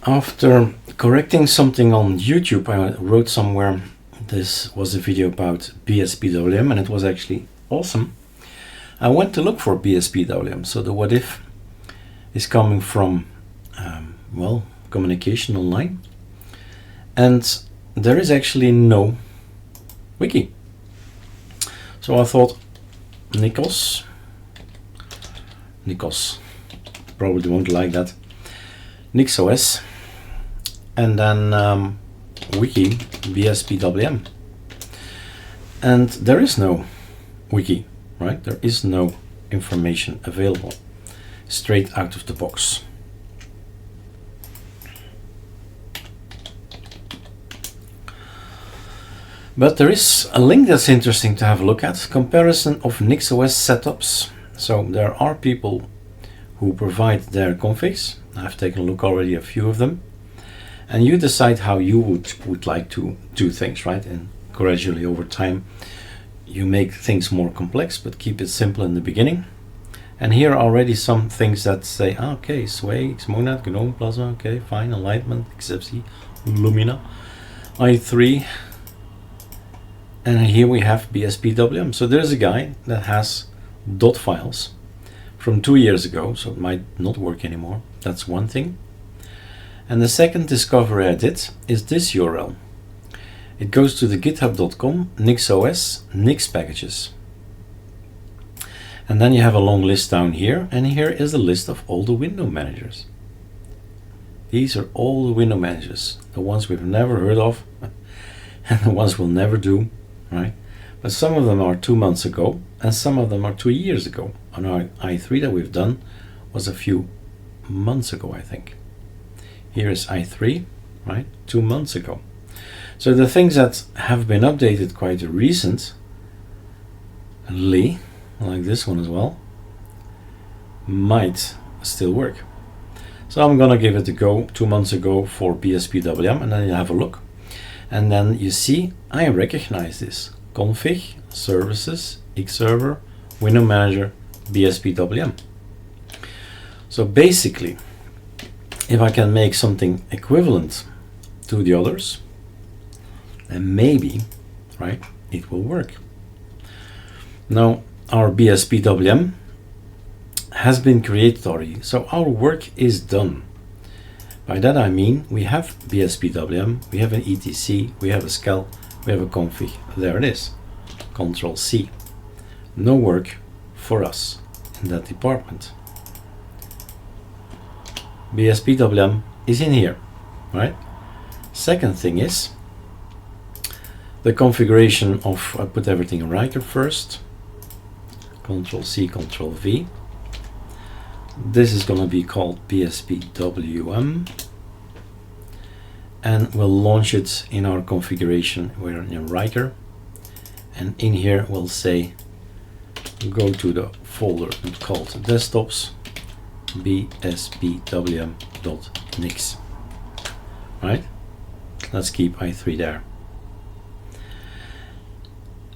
After correcting something on YouTube, I wrote somewhere this was a video about Bspwm and it was actually awesome. I went to look for Bspwm. So the what if is coming from well, communication online, and there is actually no wiki. So I thought Nixos probably won't like that, Nixos, and then wiki Bspwm, and there is no wiki, right? There is no information available straight out of the box. But there is a link that's interesting to have a look at, comparison of Nixos setups. So there are people who provide their configs. I've taken a look already a few of them, and you decide how you would like to do things, right? And gradually over time you make things more complex, but keep it simple in the beginning. And here are already some things that say, okay, Sway, Xmonad, GNOME, Plasma, okay, fine, Enlightenment, XFC, Lumina, i3, and here we have Bspwm. So there's a guy that has dot files from 2 years ago, so it might not work anymore. That's one thing. And the second discovery I did is this URL. It goes to the github.com Nixos Nix packages. And then you have a long list down here, and here is the list of all the window managers. These are all the window managers, the ones we've never heard of and the ones we'll never do, right? But some of them are 2 months ago and some of them are 2 years ago. On our i3 that we've done was a few months ago, I think. Here is i3, right? 2 months ago. So the things that have been updated quite recently, like this one as well, might still work. So I'm gonna give it a go 2 months ago for Bspwm, and then you have a look. And then you see, I recognize this. Config, services, Xserver, window manager, Bspwm. So basically, if I can make something equivalent to the others, then maybe, right, it will work. Now, our Bspwm has been created already, so our work is done. By that I mean we have Bspwm, we have an etc, we have a scal, we have a config. There it is. Control C. No work for us in that department. Bspwm is in here, right? Second thing is the configuration of, I put everything in Riker first. Control C, Control V. This is going to be called Bspwm, and we'll launch it in our configuration. We're in Riker, and in here we'll say go to the folder called desktops, bspwm.nix. Right? Let's keep i3 there.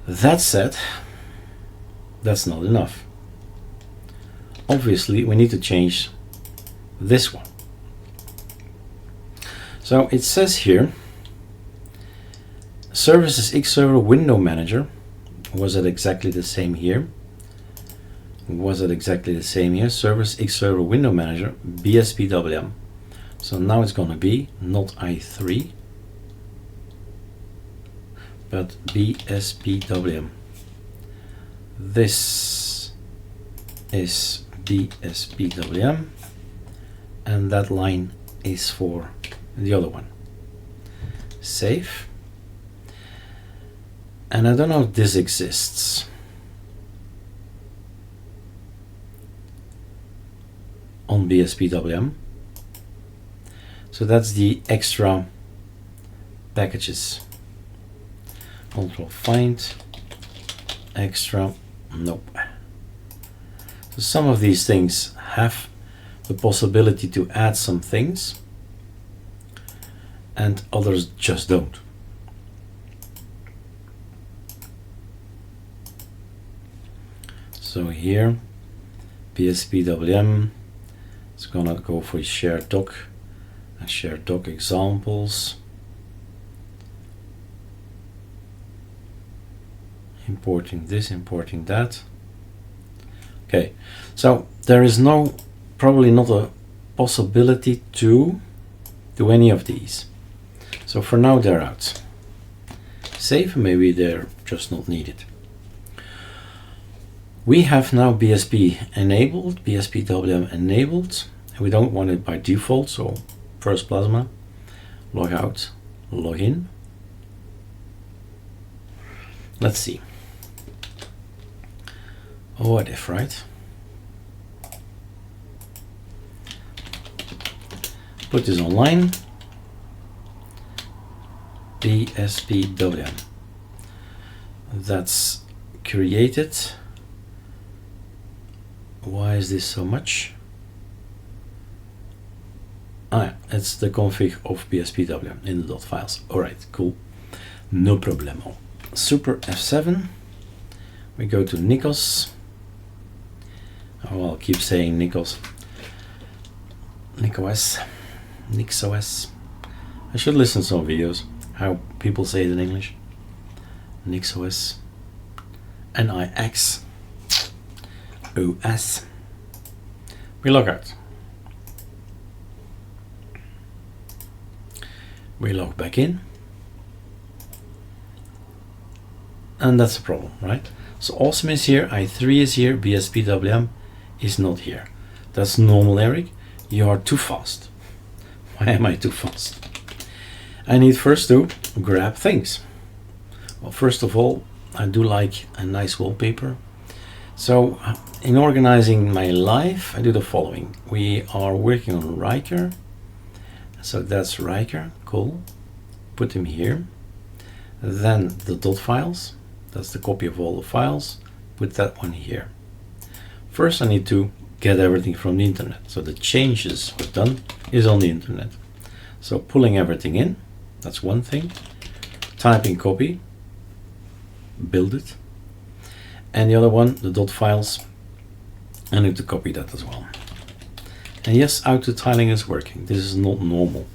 That said, that's not enough. Obviously, we need to change this one. So it says here, services Xserver window manager. Was it exactly the same here? Was it exactly the same here? Service Xserver window manager, Bspwm. So now it's going to be not i3, but Bspwm. This is Bspwm, and that line is for the other one. Save. And I don't know if this exists. On Bspwm. So that's the extra packages. Control find extra. Nope. So some of these things have the possibility to add some things, and others just don't. So here, Bspwm is gonna go for a shared doc, and share doc examples. Importing this, importing that. Okay, so there is probably not a possibility to do any of these. So for now they're out. Save, maybe they're just not needed. We have now BSP enabled, Bspwm enabled. We don't want it by default, so first Plasma, log out, log in. Let's see. What if, right? Put this online. Bspwm. That's created. Why is this so much? Ah, it's the config of Bspwm in the dot files. Alright, cool. No problemo. Super F7. We go to Nixos. Oh, I'll keep saying Nixos. Nixos. I should listen to some videos how people say it in English. Nixos. Nix. OS. We log out. We log back in. And that's the problem, right? So awesome is here, i3 is here, Bspwm is not here. That's normal, Eric. You are too fast. Why am I too fast? I need first to grab things. Well, first of all, I do like a nice wallpaper. So in organizing my life, I do the following. We are working on Riker. So that's Riker, cool. Put him here. Then the dot files. That's the copy of all the files. Put that one here. First I need to get everything from the internet. So the changes we've done is on the internet. So pulling everything in, that's one thing. Typing copy, build it. And the other one, the dot files, I need to copy that as well. And yes, auto tiling is working. This is not normal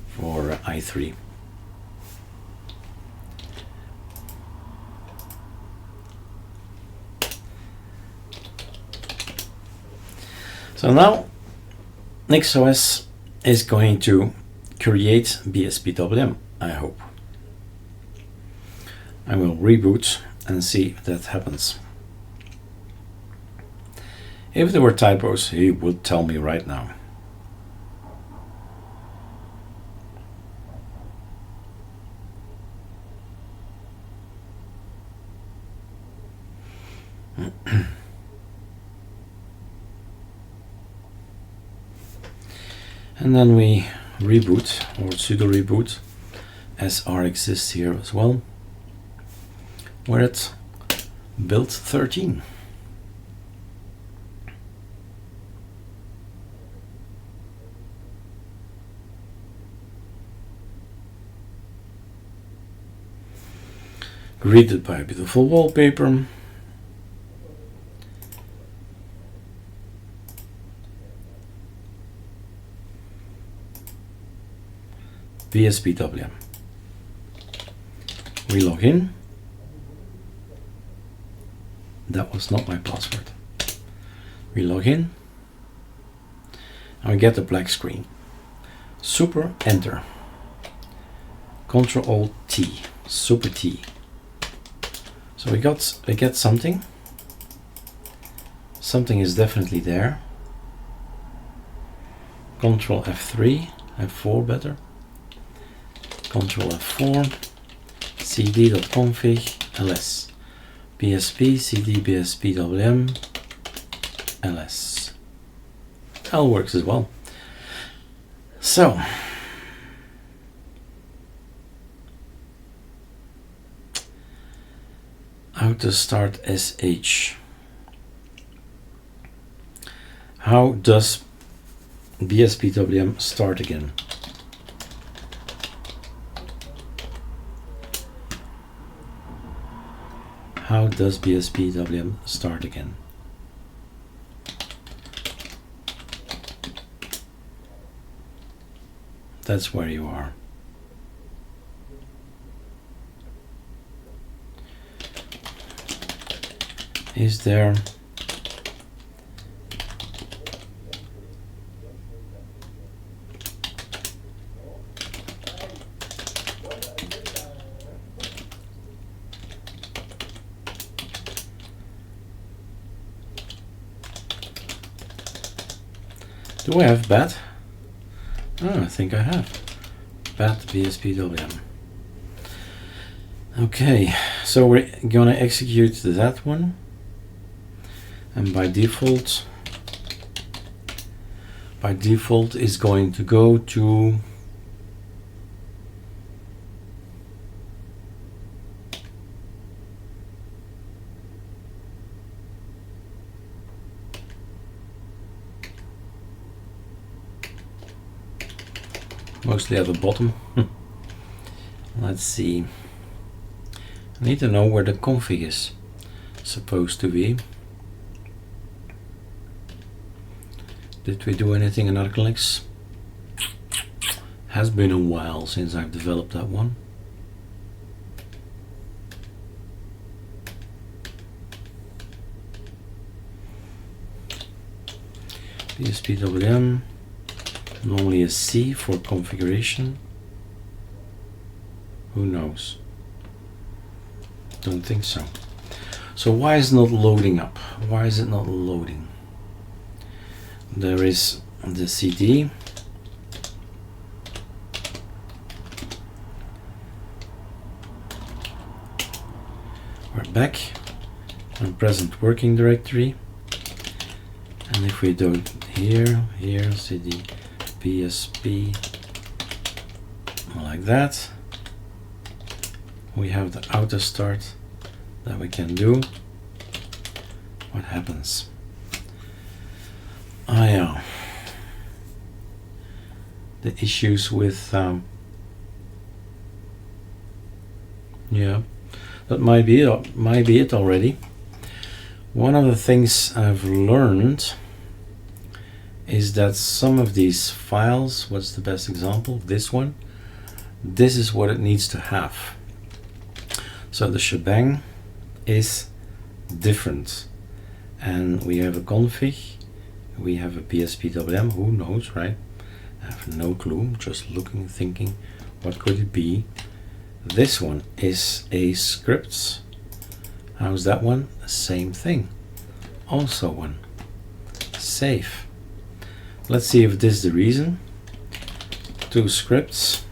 for i3. So now Nixos is going to create Bspwm, I hope. I will reboot and see if that happens. If there were typos, he would tell me right now. And then we reboot or sudo reboot, as R exists here as well. We're at build 13. Greeted by a beautiful wallpaper. Bspwm. We log in. That was not my password. We log in. And we get the black screen. Super enter. Ctrl Alt T. Super T. So we get something. Something is definitely there. Ctrl F3, F4 better. Ctrl F4, cd.config ls, bsp cd bspwm ls. L works as well. So how to start sh. How does Bspwm start again? How does Bspwm start again? That's where you are. Is there do I have bat? Oh, I think I have bat Bspwm. Okay, so we're gonna execute that one, and by default is going to go to mostly at the bottom. Let's see. I need to know where the config is supposed to be. Did we do anything in ArcoLinux? Has been a while since I've developed that one. Bspwm, normally a C for configuration. Who knows? Don't think so. So why is it not loading up? Why is it not loading? There is the CD. We're back on present working directory. And if we do here, CD, PSP, like that, we have the auto start that we can do. What happens? Yeah, the issues with yeah, that might be it already. One of the things I've learned is that some of these files, what's the best example? This one. This is what it needs to have. So the shebang is different, and we have a config, we have a Bspwm, who knows, right? I have no clue, just looking, thinking, what could it be? This one is a scripts. How's that one? The same thing. Also one. Save. Let's see if this is the reason. Two scripts.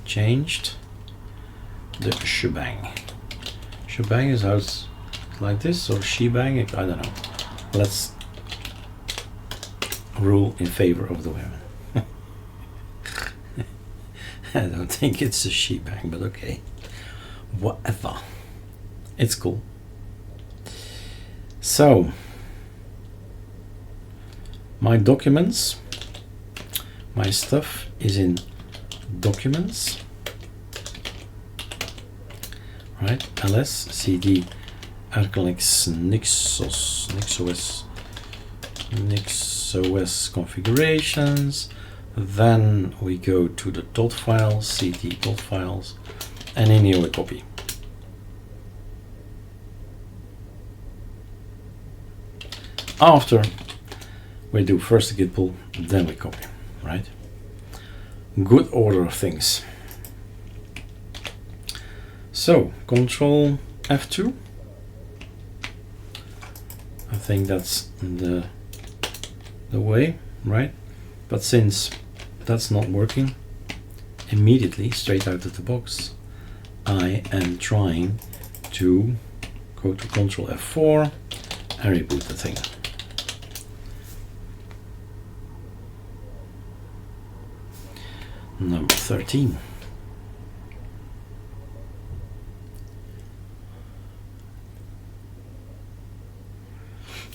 Changed. The shebang. Shebang is how it's like this, or shebang, I don't know. Let's rule in favor of the women. I don't think it's a shebang, but okay. Whatever. It's cool. So, my documents, my stuff is in documents. Right, ls cd ArcoLinux Nixos configurations. Then we go to the dot files, cd dot files, and in here we copy. After we do first the git pull, then we copy, right? Good order of things. So Control F2. I think that's the way, right? But since that's not working, immediately straight out of the box, I am trying to go to Control F4 and reboot the thing. Number 13.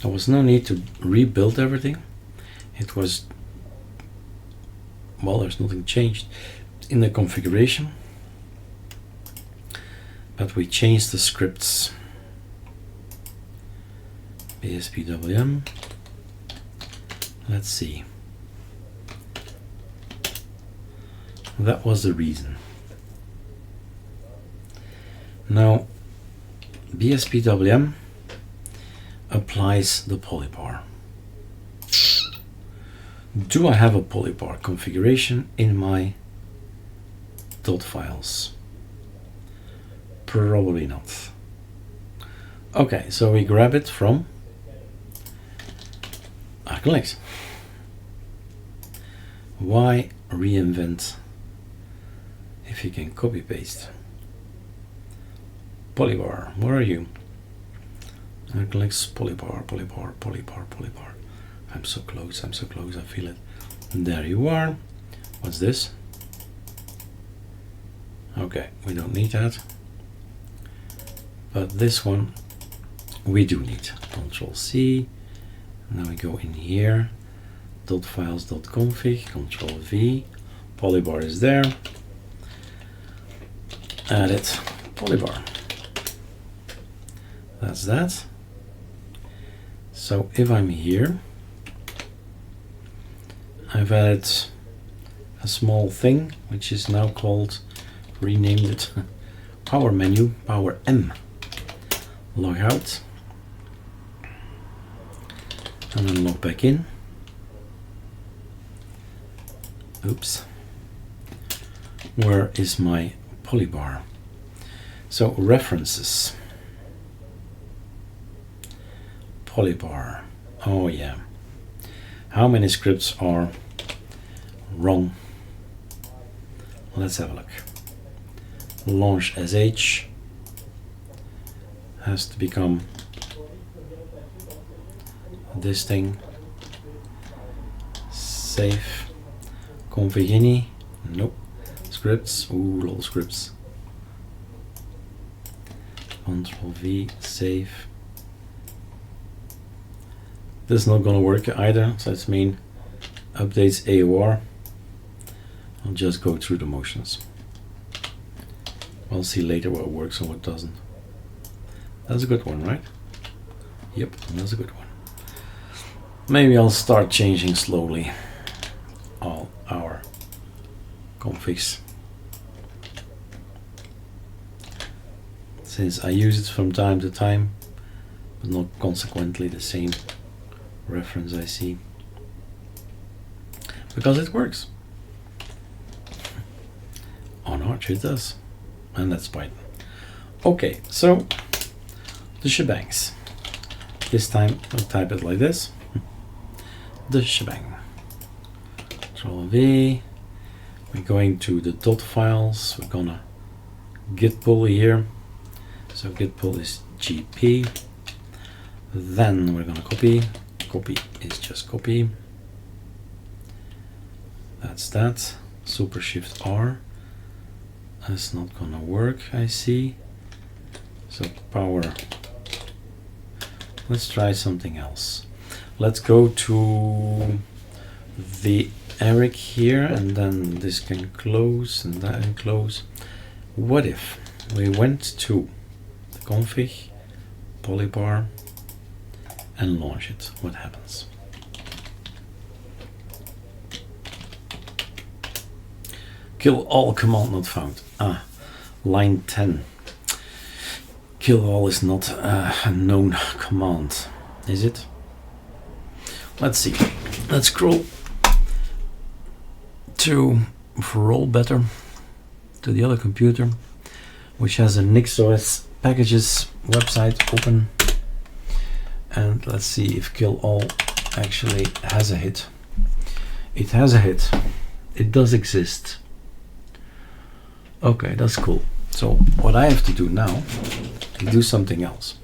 There was no need to rebuild everything. It was, well, there's nothing changed in the configuration, but we changed the scripts. Bspwm. Let's see. That was the reason. Now, Bspwm applies the Polybar. Do I have a Polybar configuration in my dot files? Probably not. Okay, so we grab it from ArcoLinux. Why reinvent if you can copy paste? Polybar, where are you? ArcoLinux Polybar, Polybar, Polybar, Polybar. I'm so close, I feel it. There you are. What's this? Okay, we don't need that. But this one we do need. Control C. Now we go in here. .files.config, Control V. Polybar is there. Add it. Polybar. That's that. So if I'm here, I've added a small thing which is now called, renamed it, Power Menu, Power M. Log out and then log back in. Oops. Where is my Polybar? So references. Polybar. Oh yeah. How many scripts are wrong? Let's have a look. Launch sh has to become this thing. Save. Config ini. Nope. Scripts. Ooh, little scripts. Control V. Save. This is not gonna work either, so that's mean updates AOR. I'll just go through the motions. We'll see later what works and what doesn't. That's a good one, right? Yep, that's a good one. Maybe I'll start changing slowly all our configs, since I use it from time to time, but not consequently the same reference I see, because it works. On Arch it does, and that's Python. Okay, so the shebangs. This time I'll type it like this. The shebang. Control V. We're going to the dot files. We're gonna git pull here. So git pull is GP. Then we're gonna copy. Copy is just copy. That's that. Super Shift R. That's not gonna work, I see. So power. Let's try something else. Let's go to the Eric here, and then this can close and that can close. What if we went to the config, Polybar, and launch it? What happens? Kill all command not found. Ah, line 10. Kill all is not a known command, is it? Let's see. Let's scroll to, for all better, to the other computer, which has a Nixos packages website open. And let's see if kill all actually has a hit. It has a hit. It does exist. Okay, that's cool. So what I have to do now is do something else.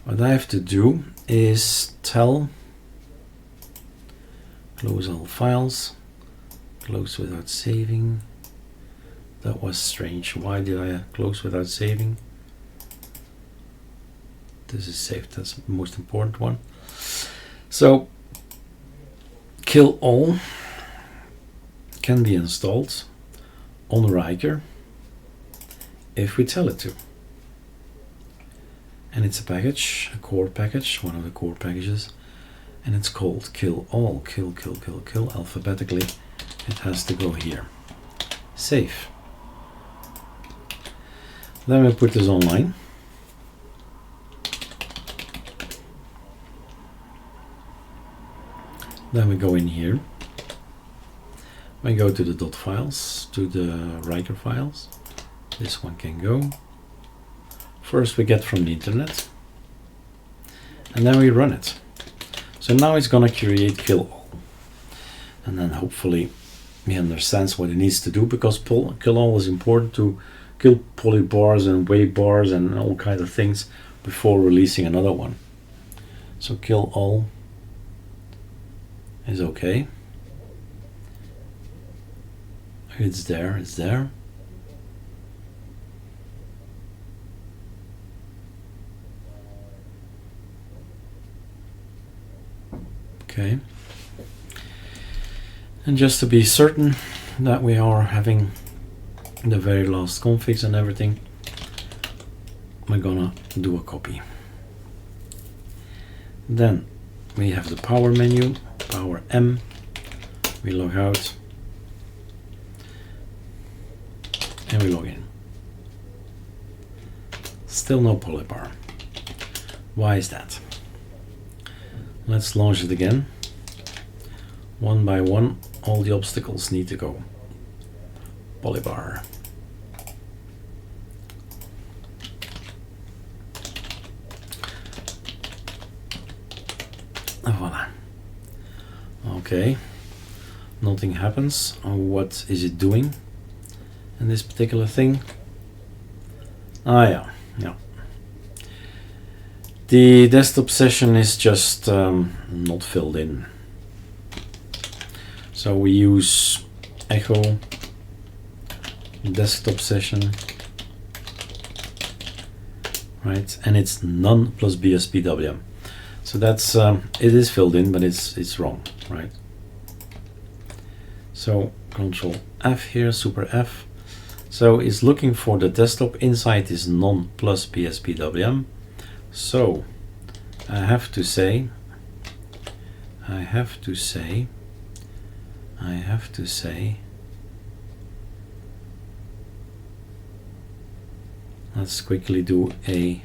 What I have to do is tell close all files, close without saving. That was strange. Why did I close without saving? This is saved, that's the most important one. So kill all can be installed on Riker if we tell it to. And it's a package, a core package, one of the core packages, and it's called kill all. Kill alphabetically. It has to go here. Save. Then we put this online. Then we go in here. We go to the dot files, to the Riker files. This one can go. First we get from the internet. And then we run it. So now it's gonna create killall. And then hopefully he understands what it needs to do, because killall is important to kill polybars and wave bars and all kinds of things before releasing another one. So killall is okay. It's there, it's there. Okay. And just to be certain that we are having the very last configs and everything, we're gonna do a copy. Then we have the power menu, power M, we log out, and we log in. Still no Polybar. Why is that? Let's launch it again. One by one, all the obstacles need to go. Polybar. Voila. Okay. Nothing happens. What is it doing in this particular thing? Ah, yeah. The desktop session is just not filled in. So we use echo desktop session, right? And it's none plus Bspwm. So that's it is filled in, but it's wrong, right? So Control F here, Super F. So it's looking for the desktop. Inside is none plus Bspwm. So I have to say, let's quickly do a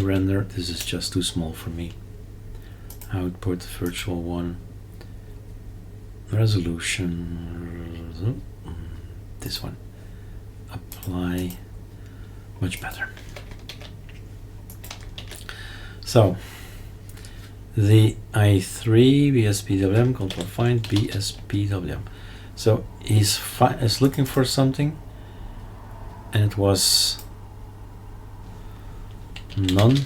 render. This is just too small for me. Output virtual one, resolution, this one, apply, much better. So the i3 Bspwm, control find Bspwm. So he's looking for something, and it was none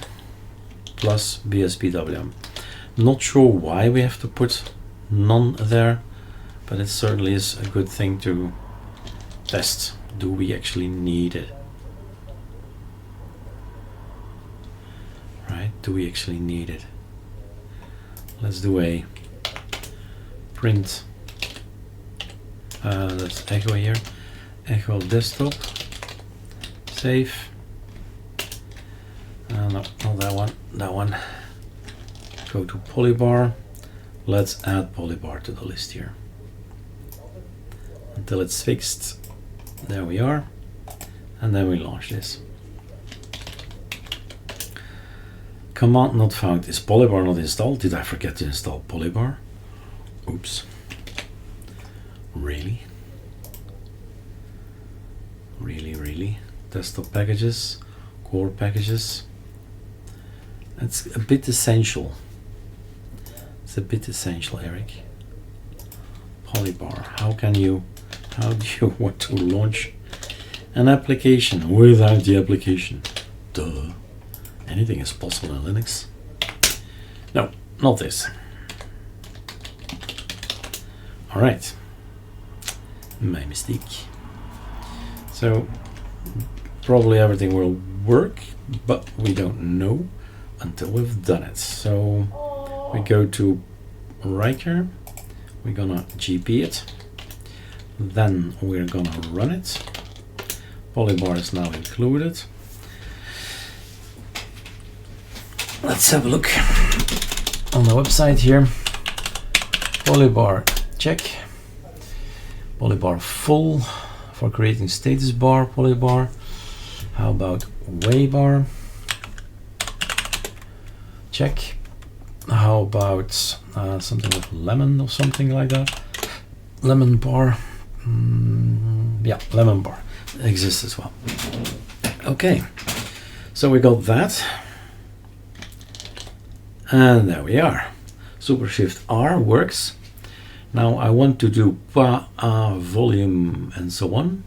plus Bspwm. Not sure why we have to put none there, but it certainly is a good thing to test. Do we actually need it? Right? Do we actually need it? Let's do a print. Let's echo here. Echo desktop. Save. No, not that one. That one. Go to Polybar. Let's add Polybar to the list here until it's fixed. There we are. And then we launch this. Command not found. Is Polybar not installed? Did I forget to install Polybar? Oops. Really? Really? Desktop packages, core packages. It's a bit essential. It's a bit essential, Eric. Polybar. How do you want to launch an application without the application? Duh. Anything is possible in Linux. No, not this. All right. My mistake. So probably everything will work, but we don't know until we've done it. So we go to Riker. We're gonna GP it. Then we're gonna run it. Polybar is now included. Let's have a look on the website here. Polybar check. Polybar full for creating status bar. Polybar. How about waybar? Check. How about something with lemon or something like that? Lemon bar. Yeah, lemon bar exists as well. Okay, so we got that. And there we are. Super Shift R works. Now I want to do volume and so on.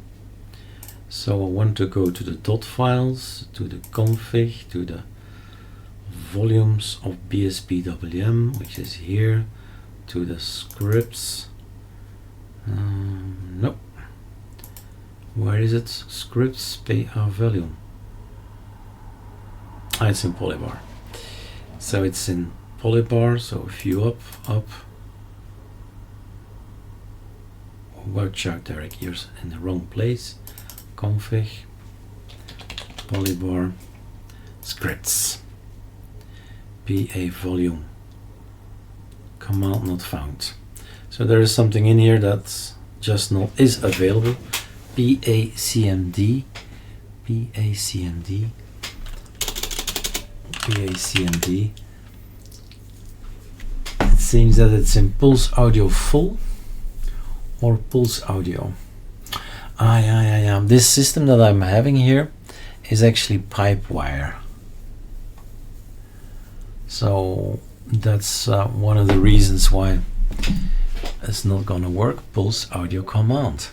So I want to go to the dot files, to the config, to the volumes of Bspwm, which is here, to the scripts. Nope. Where is it? Scripts volume. It's in Polybar. So it's in Polybar. So if you up. Watch out, Derek, you're in the wrong place. Config, Polybar, scripts, PA volume, command not found. So there is something in here that's just not is available. PACMD, PACMD, PACMD. It seems that it's in Pulse Audio Full or Pulse Audio. Yeah. This system that I'm having here is actually pipe wire. So that's one of the reasons why it's not gonna work. Pulse Audio Command.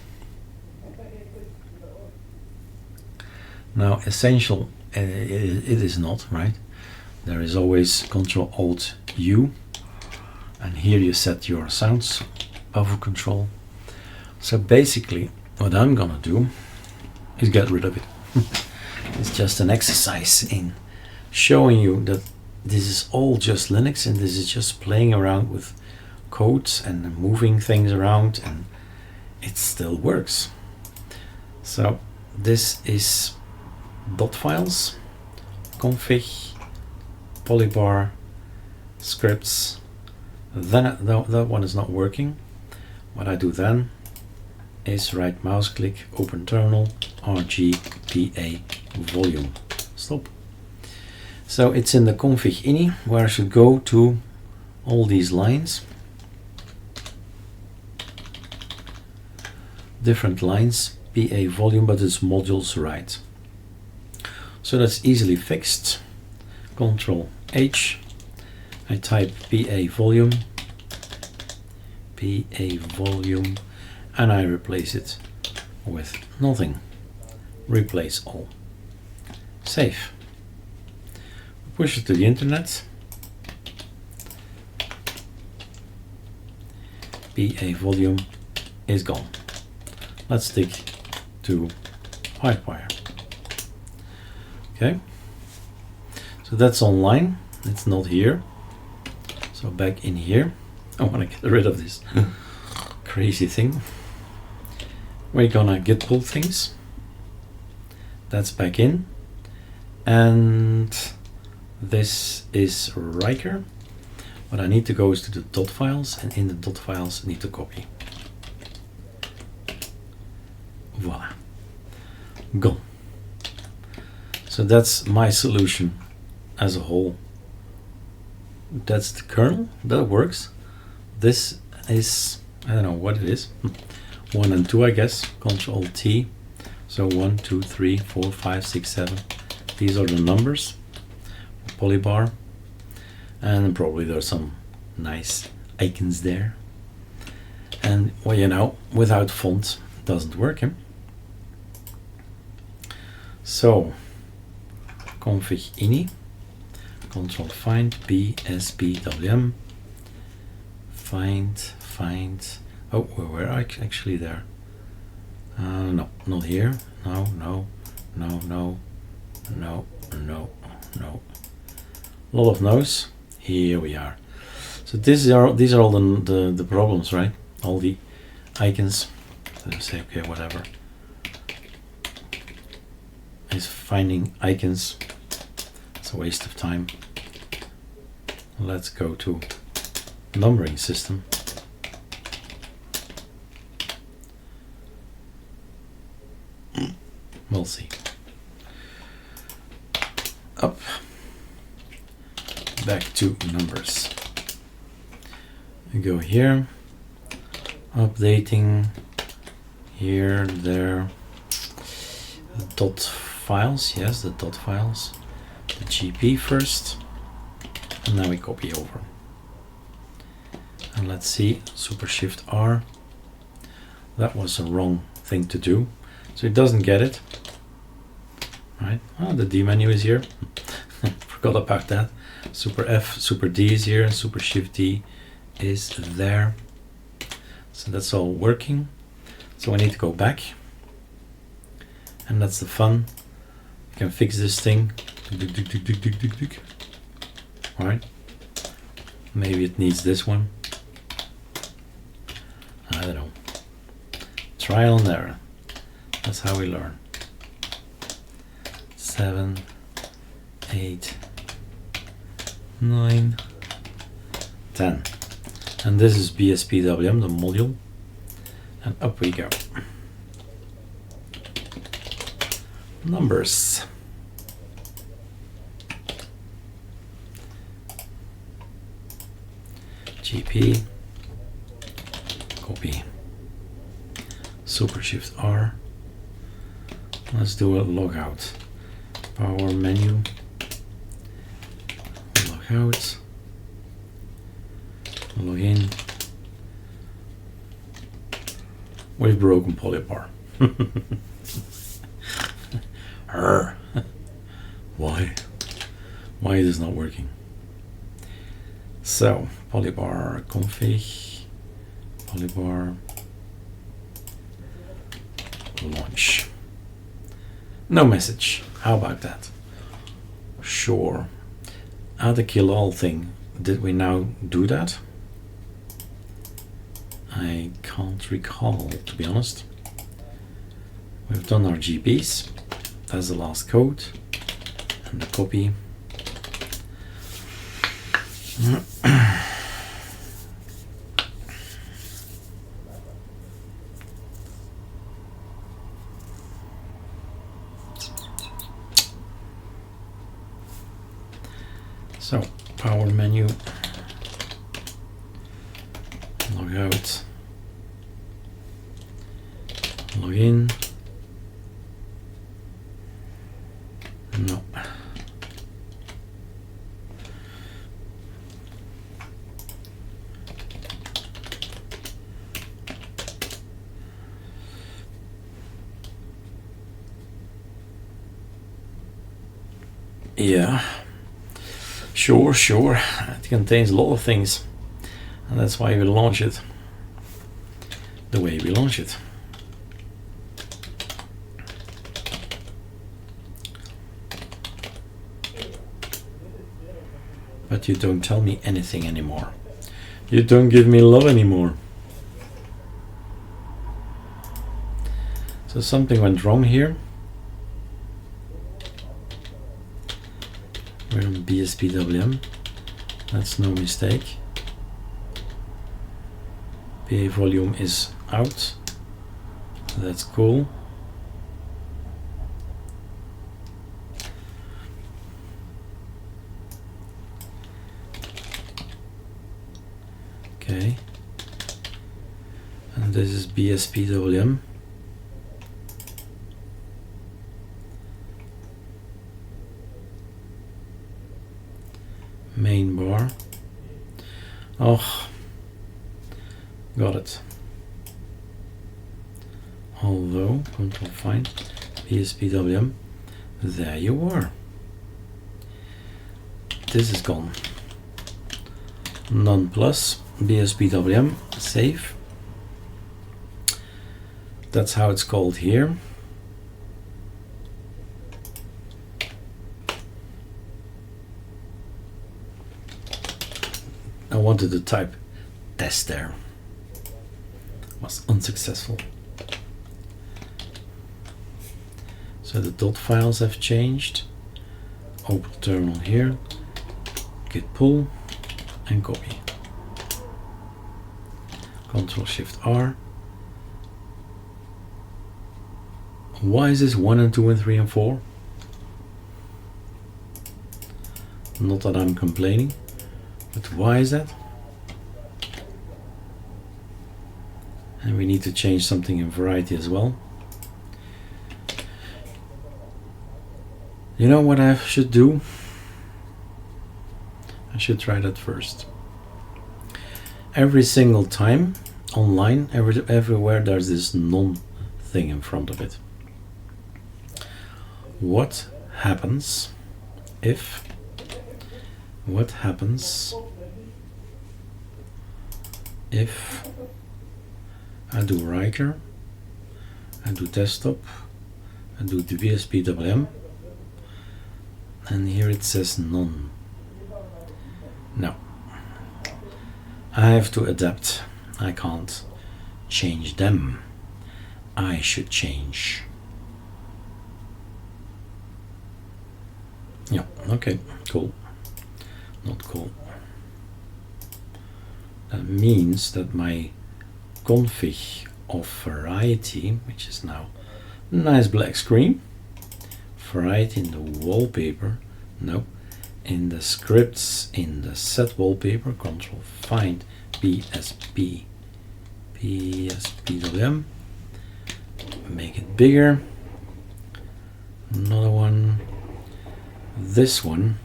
Now essential, it is not, right? There is always Ctrl-Alt-U, and here you set your sounds buffer control. So basically what I'm gonna do is get rid of it. It's just an exercise in showing you that this is all just Linux, and this is just playing around with codes and moving things around, and it still works. So this is dot files, config, Polybar, scripts. Then that one is not working. What I do then is right mouse click, open terminal, RGPA volume. Stop. So it's in the config ini, where I should go to all these lines, different lines, PA volume, but it's modules right. So that's easily fixed. Control H, I type PA volume, and I replace it with nothing. Replace all. Save. Push it to the internet. PA volume is gone. Let's stick to Pipewire. Okay. So that's online. It's not here. So back in here. I want to get rid of this crazy thing. We're gonna git pull things. That's back in. And this is Riker. What I need to go is to the dot files, and in the dot files I need to copy. Voila. Gone. So that's my solution as a whole. That's the kernel. That works. This is, I don't know what it is. 1 and 2, I guess. Control T. So 1, 2, 3, 4, 5, 6, 7. These are the numbers. Polybar. And probably there's some nice icons there. And well, you know, without font it doesn't work. Eh? So config ini, control find Bspwm, find. Oh, where are actually there? No, not here. No. A lot of no's. Here we are. So these are all the problems, right? All the icons. So say okay, whatever. Is finding icons. It's a waste of time. Let's go to numbering system. We'll see. Up, back to numbers. We go here, updating, here, there, the dot files, yes, the dot files, the GP first, and now we copy over. And let's see, Super Shift R, that was a wrong thing to do, so it doesn't get it. Right, oh, the D menu is here, forgot about that. Super F, Super D is here, Super Shift D is there. So that's all working. So I need to go back, and that's the fun. You can fix this thing. All right, maybe it needs this one. I don't know. Trial and error. That's how we learn. 7, 8, 9, 10. And this is Bspwm, the module. And up we go. Numbers. GP. Copy. Super Shift R. Let's do a logout. Power menu. Logout. Login. We've broken Polybar. Why? Why is this not working? So, Polybar config, Polybar launch. No message. How about that? Sure. Add a killall thing. Did we now do that? I can't recall, to be honest. We've done our GPs. That's the last code. And the copy. So, power menu, logout, login, no. Yeah. Sure. It contains a lot of things, and that's why we launch it the way we launch it. But you don't tell me anything anymore. You don't give me love anymore. So something went wrong here. We're on Bspwm. That's no mistake. PA volume is out. That's cool. Okay. And this is Bspwm. Main bar. Oh, got it. Although, control find, Bspwm, there you are. This is gone. None plus, Bspwm, save. That's how it's called here. I wanted to type test there. Was unsuccessful. So the dot files have changed. Open terminal here. Git pull and copy. Control Shift R. Why is this 1 and 2 and 3 and 4? Not that I'm complaining, but why is that? And we need to change something in variety as well. You know what I should do? I should try that first. Every single time online, everywhere there's this none thing in front of it. What happens if I do writer, I do desktop, I do the Bspwm, and here it says none. No, I have to adapt. I can't change them. I should change. Yeah, okay, cool. Not cool. That means that my config of variety, which is now a nice black screen, variety in the wallpaper, no, in the scripts, in the set wallpaper, control find Bspwm, make it bigger, another one, this one,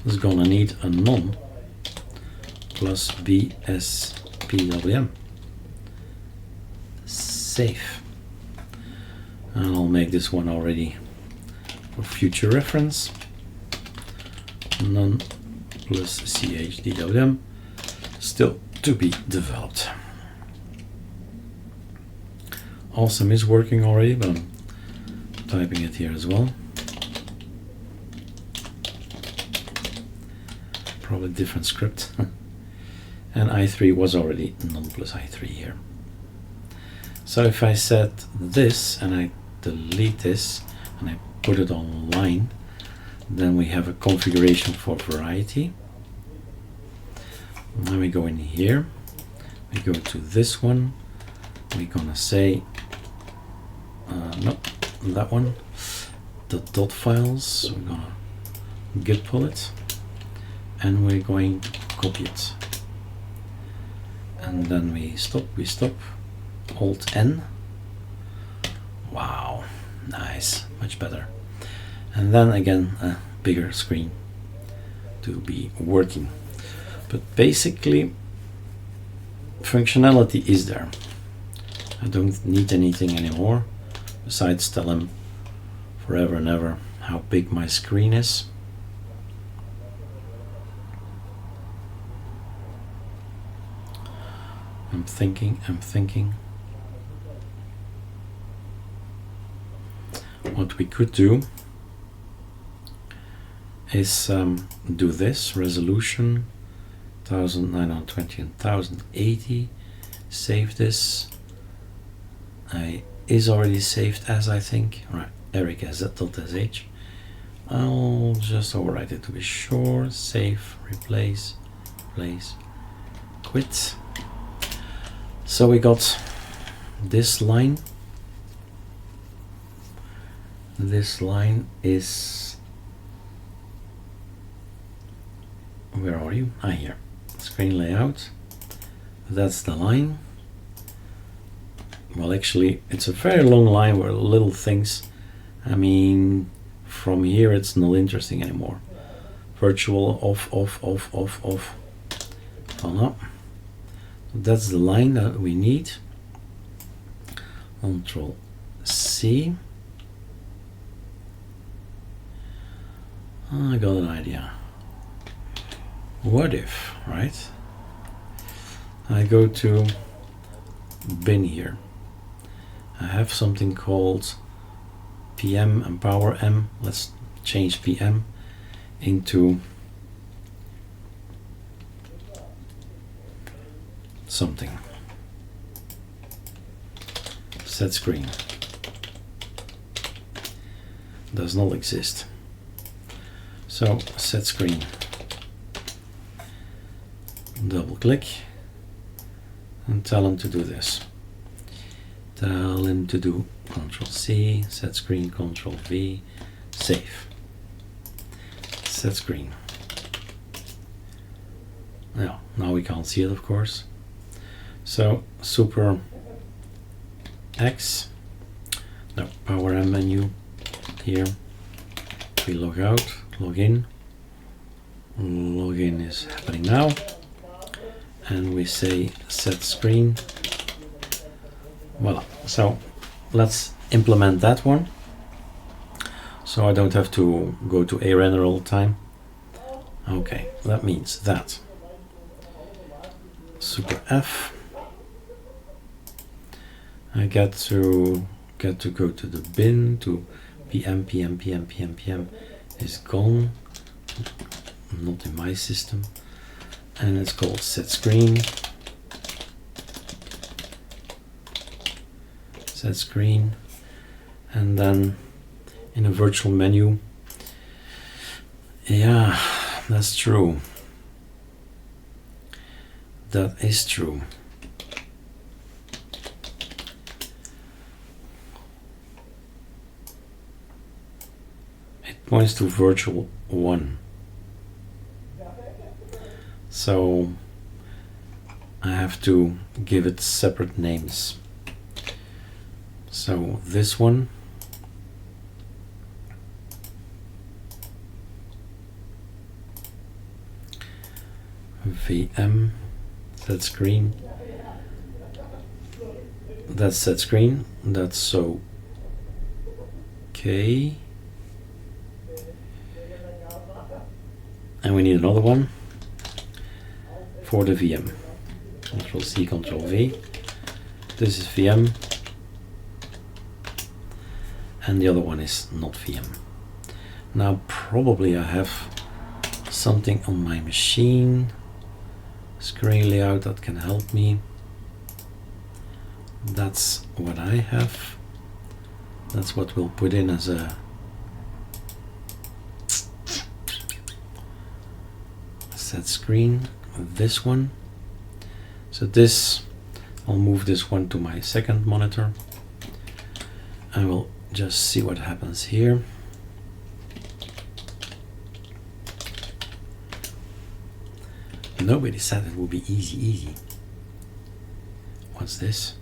is gonna need a none plus Bspwm. Save. And I'll make this one already for future reference. None plus chdwm, still to be developed. Awesome is working already, but I'm typing it here as well. Probably different script. And i3 was already none plus i3 here. So if I set this and I delete this and I put it online, then we have a configuration for variety. Then we go in here, we go to this one, we're gonna say no, that one, the dot files, we're gonna git pull it, and we're going to copy it, and then we stop, Alt N. Wow, nice, much better. And then again a bigger screen to be working. But basically functionality is there. I don't need anything anymore besides tell him forever and ever how big my screen is. I'm thinking. What we could do is do this resolution 1920 and 1080, save this. Is already saved as, I think, right, eric.sh. I'll just overwrite it to be sure. Save, replace, quit. So we got this line. This line is, where are you? Ah, here. Screen layout. That's the line. Well, actually, it's a very long line where little things, I mean, from here it's not interesting anymore. Virtual off. Voila. That's the line that we need. Control C. I got an idea. What if, right? I go to bin here. I have something called PM and power M. Let's change PM into something. Set screen. Does not exist. So set screen. Double click. and tell him to do this. Tell him to do Control C, set screen, Control V, save. Set screen. Yeah, now we can't see it, of course. So super X, no, power M menu here. We log out, log in. Login is happening now. And we say set screen. Voila. So let's implement that one. So I don't have to go to a render all the time. Okay, that means that super F. I get to go to the bin to PM is gone. Not in my system. And it's called set screen. Set screen. And then in a virtual menu. Yeah, that's true. That is true. It points to virtual 1. So I have to give it separate names. So this one VM set screen. That's set screen. That's so okay. And we need another one for the VM. Control C, Control V. This is VM. And the other one is not VM. Now probably I have something on my machine. Screen layout that can help me. That's what I have. That's what we'll put in as a set screen. This one. So this, I'll move this one to my second monitor. I will just see what happens here. Nobody said it would be easy. What's this?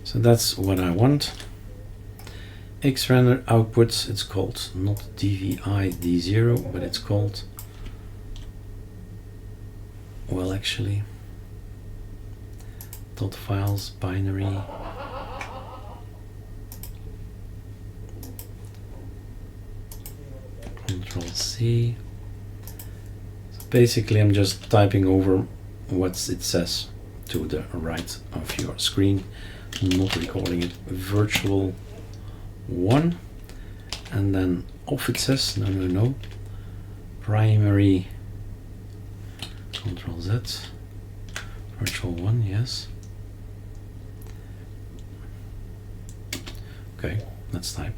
So that's what I want. X-render outputs, it's called not DVI D0, but it's called, well, actually, dot files binary. Control C. So basically I'm just typing over what it says to the right of your screen, not recording it. Virtual 1, and then off it says no, primary. Control Z, virtual 1, yes. Okay, let's type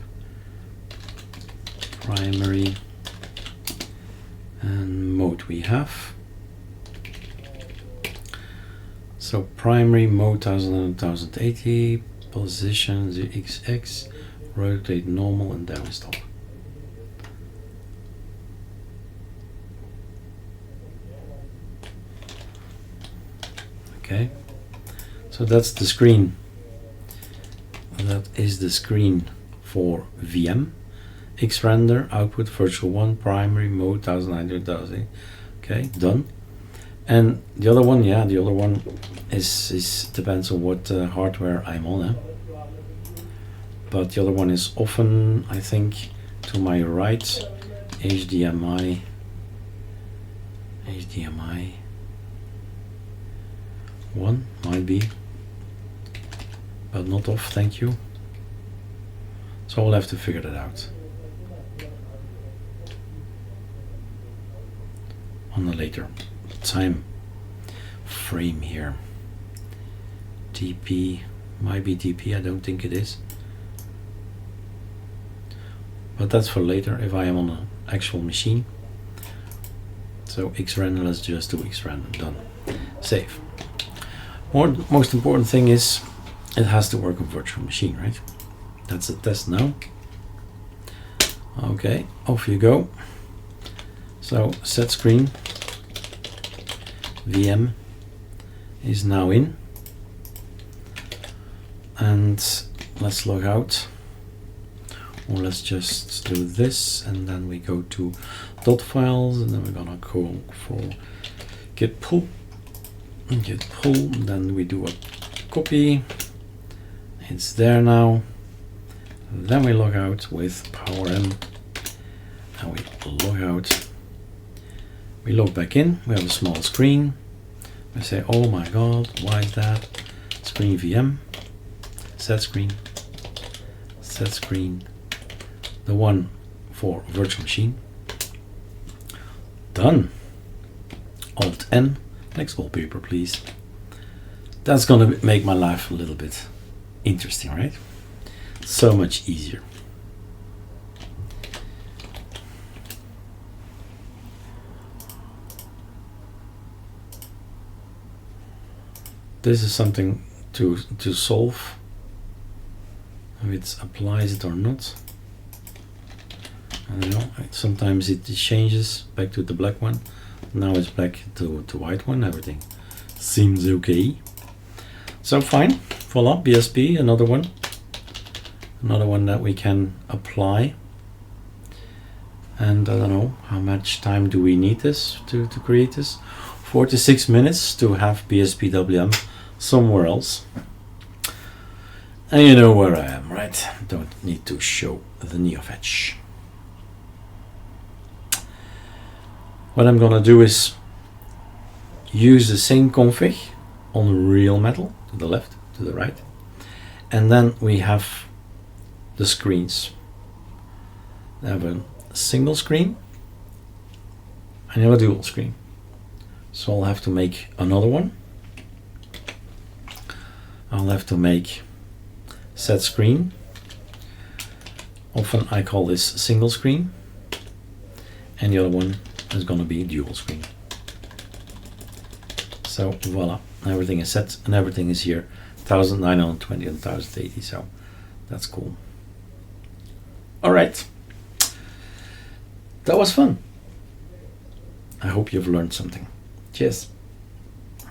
primary, and mode we have. So primary mode 1080, position the XX, rotate normal, and then we stop. Okay, so that's the screen. That is the screen for VM. X-render, output, virtual 1, primary mode 1080. Okay, done. And the other one, yeah, the other one is depends on what hardware I'm on. But the other one is often, I think, to my right, HDMI 1 might be, but not off, thank you. So I'll have to figure that out on a later time frame here. DP might be DP, I don't think it is. but that's for later if I am on an actual machine. So xrandom, let's just do xrandom, done. Save. Most important thing is it has to work on virtual machine, right? That's a test now. Okay, off you go. So set screen VM is now in, and let's log out, or let's just do this, and then we go to dot files, and then we're gonna go for git pull, and then we do a copy. It's there now. Then we log out with PowerM, and we log out. We log back in. We have a small screen. We say, oh my god, why is that? Screen VM, set screen, the one for virtual machine. Done. Alt N. Next wallpaper, please. That's gonna make my life a little bit interesting, right? So much easier. This is something to solve. If it applies it or not. I don't know. Sometimes it changes back to the black one. Now it's back to white one. Everything seems okay. So fine. Voila, BSP, another one that we can apply. And I don't know how much time do we need this to create this. 46 minutes to have Bspwm somewhere else. And you know where I am, right? Don't need to show the neofetch. What I'm gonna do is use the same config on real metal, to the left, to the right, and then we have the screens. I have a single screen and I have a dual screen. So I'll have to make another one. I'll have to make set screen. Often I call this single screen, and the other one is going to be dual screen. So voila, everything is set and everything is here, 1920 and 1080, so that's cool. All right, that was fun. I hope you've learned something. Cheers.